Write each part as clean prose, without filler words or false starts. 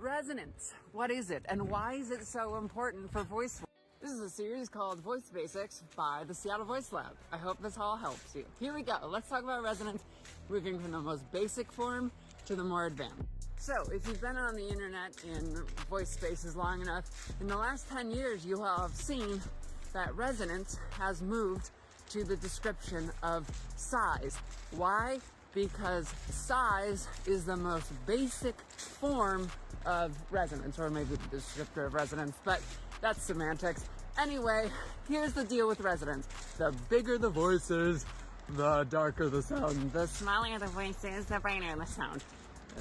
Resonance. What is it and why is it so important for voice work? This is a series called Voice Basics by the Seattle Voice Lab. I hope this all helps you. Here we go. Let's talk about resonance, moving from the most basic form to the more advanced. So if you've been on the internet in voice spaces long enough, in the last 10 years, you will have seen that resonance has moved to the description of size. Why? Because size is the most basic form of resonance, or maybe the descriptor of resonance, but that's semantics. Anyway, here's the deal with resonance. The bigger the voices, the darker the sound. The smaller the voices, the brighter the sound.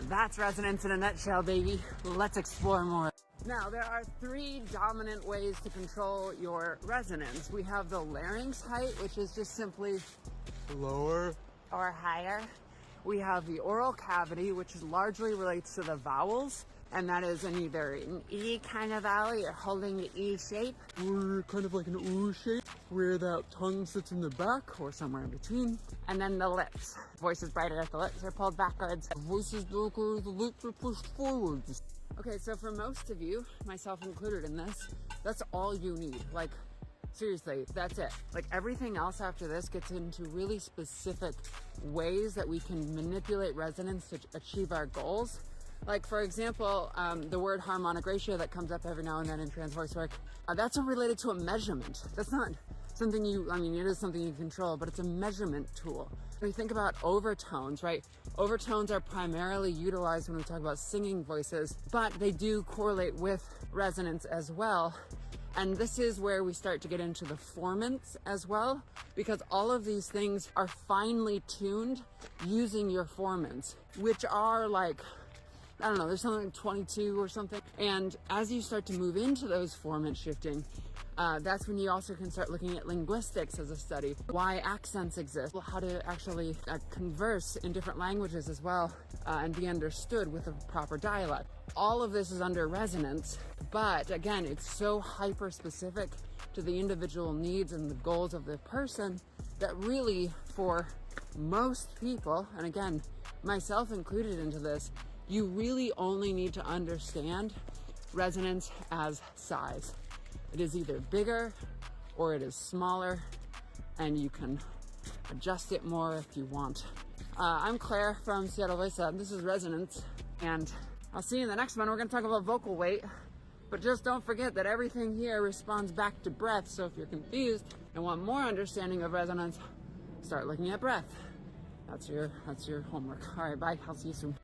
That's resonance in a nutshell, baby. Let's explore more. Now, there are three dominant ways to control your resonance. We have the larynx height, which is just simply lower or higher. We have the oral cavity, which largely relates to the vowels, and that is in either an E kind of vowel, you're holding the E shape, or kind of like an O shape, where that tongue sits in the back or somewhere in between. And then the lips. Voice is brighter if the lips are pulled backwards. Voice is darker, the lips are pushed forwards. Okay, so for most of you, myself included in this, that's all you need. Like, seriously, that's it. Like, everything else after this gets into really specific ways that we can manipulate resonance to achieve our goals. Like, for example, the word harmonic ratio that comes up every now and then in trans voice work, that's related to a measurement. That's not something it is something you control, but it's a measurement tool. When we think about overtones, right? Overtones are primarily utilized when we talk about singing voices, but they do correlate with resonance as well. And this is where we start to get into the formants as well, because all of these things are finely tuned using your formants, which are like, I don't know, there's something like 22 or something. And as you start to move into those formant shifting, that's when you also can start looking at linguistics as a study, why accents exist, how to actually converse in different languages as well, and be understood with a proper dialect. All of this is under resonance, but again, it's so hyper specific to the individual needs and the goals of the person that really, for most people, and again, myself included into this, you really only need to understand resonance as size. It is either bigger or it is smaller, and you can adjust it more if you want. I'm Claire from Seattle Voice Lab. This is Resonance, and I'll see you in the next one. We're going to talk about vocal weight, but just don't forget that everything here responds back to breath. So if you're confused and want more understanding of resonance, start looking at breath. That's your homework. All right, bye. I'll see you soon.